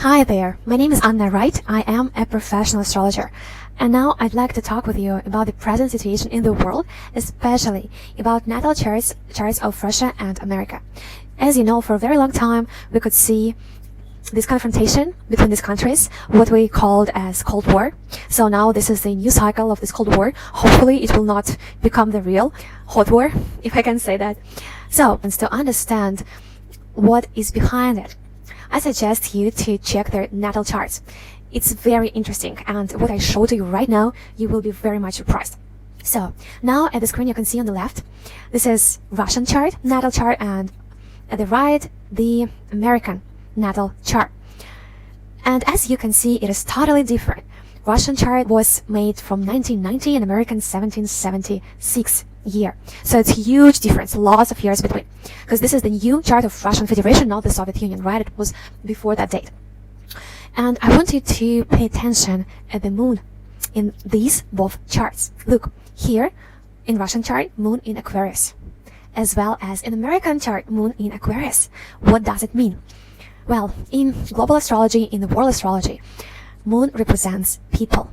Hi there, my name is Raight. I am a professional astrologer. And now I'd like to talk with you about the present situation in the world, especially about natal charts of Russia and America. As you know, for a very long time, we could see this confrontation between these countries, what we called as Cold War. So now this is the new cycle of this Cold War. Hopefully it will not become the real hot war, if I can say that. So, and to understand what is behind it, I suggest you to check their natal charts. It's very interesting, and what I show to you right now, you will be very much surprised. So, now at the screen you can see on the left, this is Russian chart, natal chart, and at the right, the American natal chart. And as you can see, it is totally different. Russian chart was made from 1990 and American 1776 year. So it's a huge difference, lots of years between. Because this is the new chart of Russian Federation, not the Soviet Union, right? It was before that date. And I want you to pay attention at the moon in these both charts. Look, here in Russian chart, moon in Aquarius, as well as in American chart, moon in Aquarius. What does it mean? Well, in global astrology, in the world astrology, moon represents people.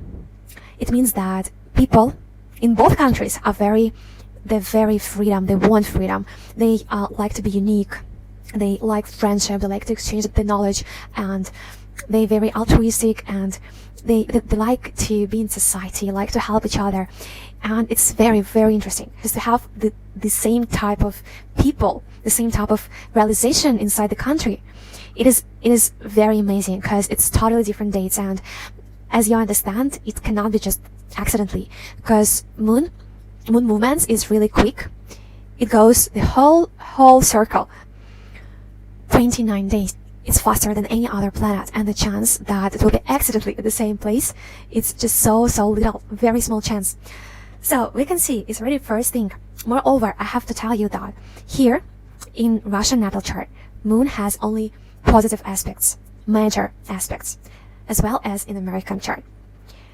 It means that people in both countries are very freedom. They want freedom. They like to be unique. They like friendship. They like to exchange the knowledge, and they're very altruistic, and they like to be in society, like to help each other. And it's very, very interesting just to have the same type of people, the same type of realization inside the country. It is very amazing because it's totally different dates, and as you understand, it cannot be just accidentally, because moon movements is really quick. It goes the whole circle 29 days. It's faster than any other planet, and the chance that it will be accidentally at the same place, it's just so little, very small chance. So we can see it's already first thing. Moreover, I have to tell you that here in Russian natal chart, moon has only positive aspects, major aspects, as well as in American chart.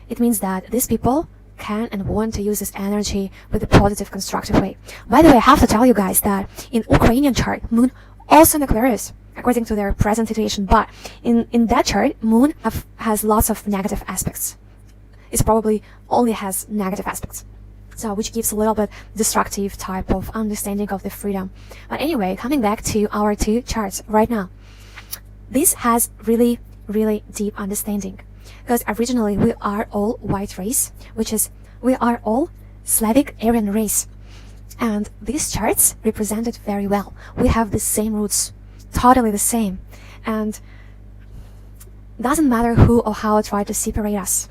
It means that these people can and want to use this energy with a positive, constructive way. By the way, I have to tell you guys that in Ukrainian chart, moon also in Aquarius, according to their present situation, but in that chart, moon has lots of negative aspects. It probably only has negative aspects, so which gives a little bit destructive type of understanding of the freedom. But anyway, coming back to our two charts right now, this has really deep understanding, because originally we are all white race, which is we are all Slavic Aryan race, and these charts represent it very well. We have the same roots, totally the same, and doesn't matter who or how try to separate us.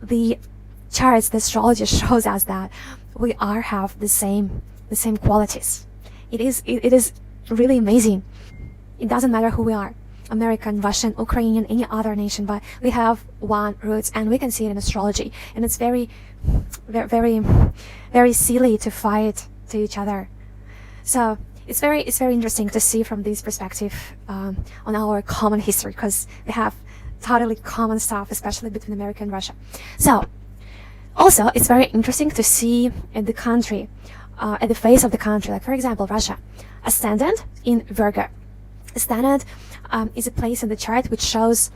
The charts, the astrology shows us that we have the same qualities. It is really amazing. It doesn't matter who we are, American, Russian, Ukrainian, any other nation, but we have one roots, and we can see it in astrology. And it's very silly to fight to each other. So it's very interesting to see from this perspective on our common history, because they have totally common stuff, especially between America and Russia. So also it's very interesting to see at the country, at the face of the country, like for example Russia, ascendant in Virgo. Ascendant is a place in the chart which shows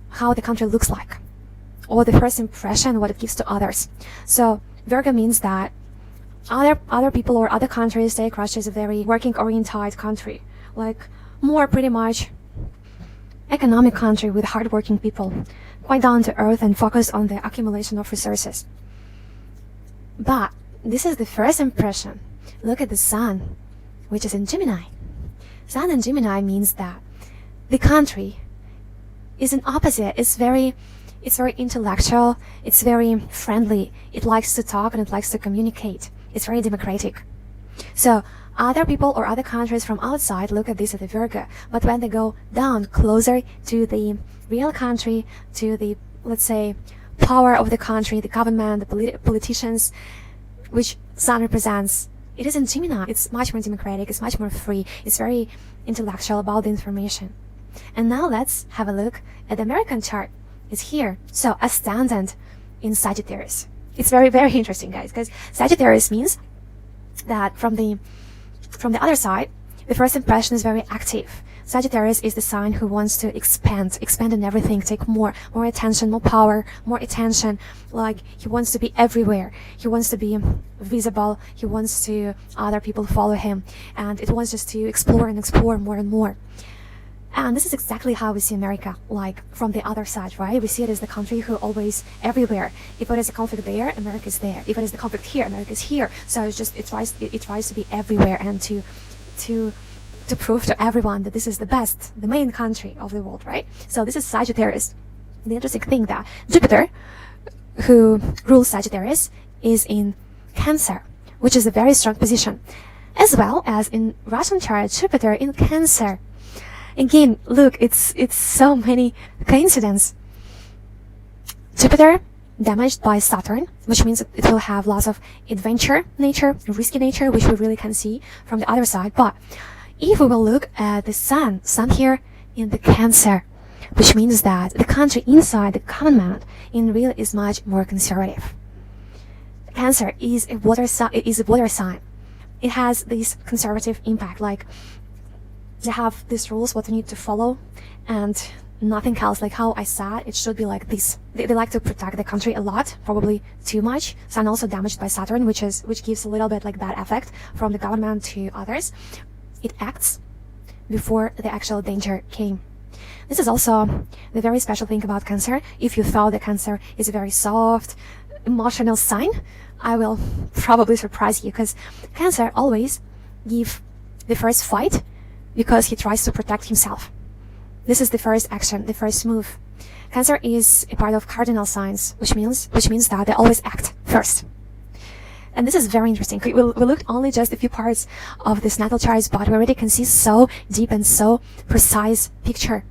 how the country looks like, or the first impression, what it gives to others. So Virgo means that other people or other countries take Russia as a very working oriented country, like more pretty much economic country with hardworking people, quite down to earth and focused on the accumulation of resources. But this is the first impression. Look at the sun, which is in Gemini. Sun in Gemini means that the country is an opposite. It's very intellectual. It's very friendly. It likes to talk and it likes to communicate. It's very democratic. So other people or other countries from outside look at this as a Virgo, but when they go down closer to the real country, to the, let's say, power of the country, the government, the politicians, which Sun represents, it is in Gemini. It's much more democratic, it's much more free, it's very intellectual about the information. And now let's have a look at the American chart. It's here. So ascendant in Sagittarius. It's very interesting, guys, because Sagittarius means that from the other side, the first impression is very active. Sagittarius is the sign who wants to expand in everything, take more attention, more power, more attention. Like he wants to be everywhere. He wants to be visible. He wants to other people follow him, and it wants just to explore and explore more and more. And this is exactly how we see America, like from the other side, right? We see it as the country who always everywhere. If it is a conflict there, America is there. If it is the conflict here, America is here. So it's just it tries to be everywhere and to prove to everyone that this is the best, the main country of the world, right? So this is Sagittarius. The interesting thing that Jupiter, who rules Sagittarius, is in Cancer, which is a very strong position, as well as in Russian chart, Jupiter in Cancer. Again, look, it's so many coincidences. Jupiter damaged by Saturn, which means it will have lots of adventure nature, risky nature, which we really can see from the other side. But if we will look at the sun here in the Cancer, which means that the country inside the government in real is much more conservative. Cancer is a water sign. It has this conservative impact, like they have these rules what they need to follow and nothing else. Like how I said, it should be like this. They like to protect the country a lot, probably too much. Sun also damaged by Saturn, which gives a little bit like bad effect from the government to others. It acts before the actual danger came. This is also the very special thing about Cancer. If you thought that Cancer is a very soft, emotional sign, I will probably surprise you, because Cancer always give the first fight because he tries to protect himself. This is the first action, the first move. Cancer is a part of cardinal signs, which means that they always act first. And this is very interesting. We looked only just a few parts of this natal charts, but we already can see so deep and so precise picture.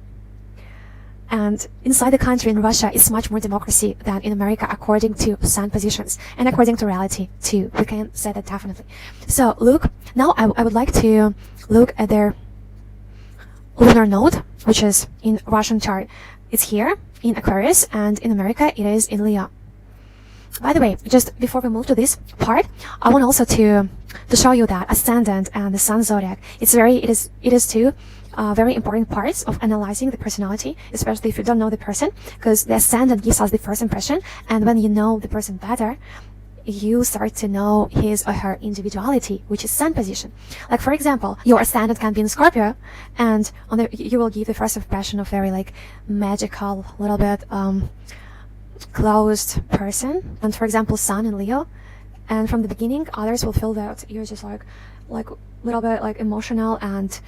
And inside the country in Russia, it's much more democracy than in America, according to sun positions and according to reality too. We can say that definitely. So look, now I would like to look at their lunar node, which is in Russian chart. It's here in Aquarius, and in America it is in Leo. By the way, just before we move to this part, I want also to show you that ascendant and the sun zodiac. It is two very important parts of analyzing the personality, especially if you don't know the person, because the ascendant gives us the first impression, and when you know the person better, you start to know his or her individuality, which is sun position. Like for example, your ascendant can be in Scorpio, and you will give the first impression of very like magical, little bit closed person. And for example, sun in Leo, and from the beginning others will feel that you're just like little bit like emotional and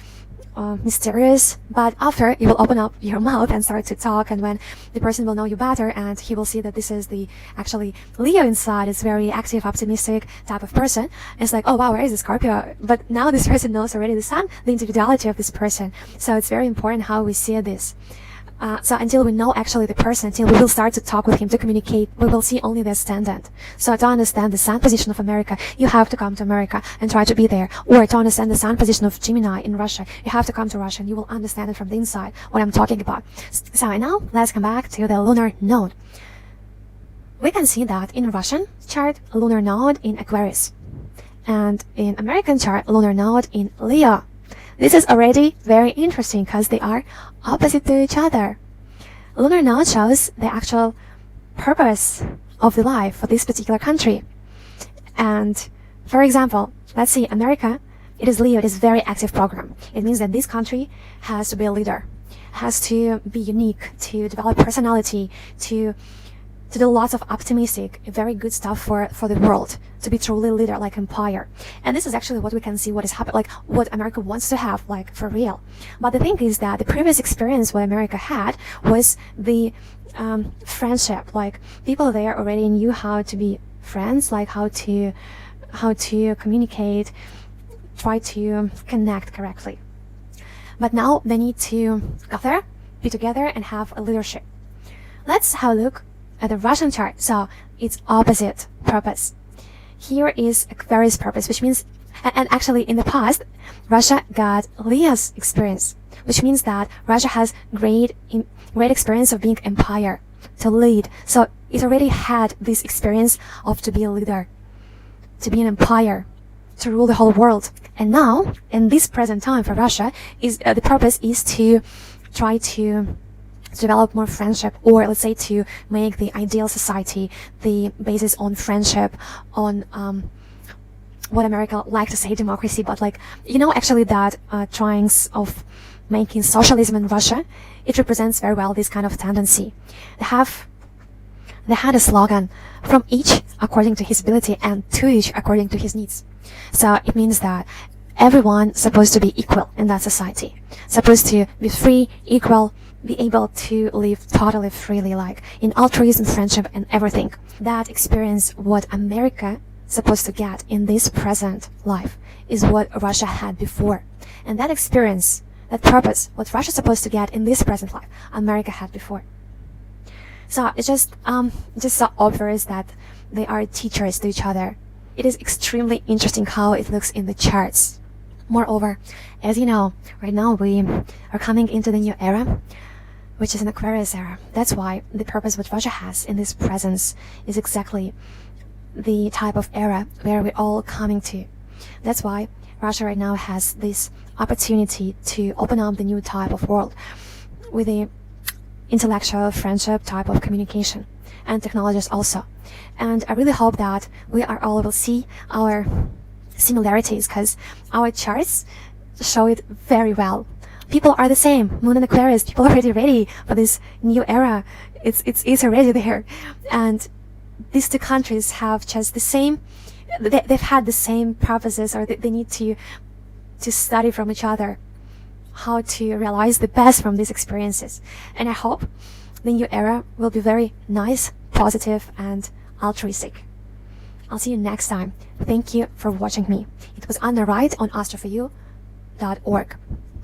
mysterious, but after you will open up your mouth and start to talk, and when the person will know you better and he will see that this is the actually Leo inside is very active, optimistic type of person, it's like, oh wow, where is the Scorpio? But now this person knows already the sun, the individuality of this person. So it's very important how we see this. So until we know actually the person, until we will start to talk with him, to communicate, we will see only the ascendant. So to understand the sun position of America, you have to come to America and try to be there. Or to understand the sun position of Gemini in Russia, you have to come to Russia and you will understand it from the inside, what I'm talking about. So now, let's come back to the lunar node. We can see that in Russian chart, lunar node in Aquarius. And in American chart, lunar node in Leo. This is already very interesting because they are opposite to each other. Lunar node shows the actual purpose of the life for this particular country. And for example, let's see, America, it is Leo, it is very active program. It means that this country has to be a leader, has to be unique, to develop personality, to do lots of optimistic, very good stuff for the world, to be truly leader, like empire. And this is actually what we can see what is happening, like what America wants to have, like for real. But the thing is that the previous experience what America had was the friendship. Like people there already knew how to be friends, like how to communicate, try to connect correctly. But now they need to gather, be together, and have a leadership. Let's have a look at the Russian chart. So it's opposite purpose. Here is Aquarius purpose, which means, and actually in the past, Russia got Leo's experience, which means that Russia has great experience of being empire, to lead. So it already had this experience of to be a leader, to be an empire. to rule the whole world. And now, in this present time for Russia, the purpose is to try to develop more friendship, or let's say to make the ideal society the basis on friendship, on what America like to say democracy, but like, actually that tryings of making socialism in Russia, it represents very well this kind of tendency. They had a slogan, from each according to his ability and to each according to his needs. So it means that everyone's supposed to be equal in that society, supposed to be free, equal, be able to live totally freely, like in altruism, friendship, and everything. That experience, what America supposed to get in this present life, is what Russia had before. And that experience, that purpose, what Russia supposed to get in this present life, America had before. So it's just so obvious that they are teachers to each other. It is extremely interesting how it looks in the charts. Moreover, as you know, right now we are coming into the new era, which is an Aquarius era. That's why the purpose what Russia has in this presence is exactly the type of era where we're all coming to. That's why Russia right now has this opportunity to open up the new type of world with the intellectual friendship type of communication and technologies also. And I really hope that we are all will see our similarities, because our charts show it very well. People are the same. Moon and Aquarius, people are already ready for this new era. It's already there. And these two countries have just the same, they've had the same purposes, or they need to study from each other how to realize the best from these experiences. And I hope the new era will be very nice, positive, and altruistic. I'll see you next time. Thank you for watching me. It was Anna Raight on astroforyou.org.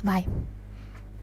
Bye.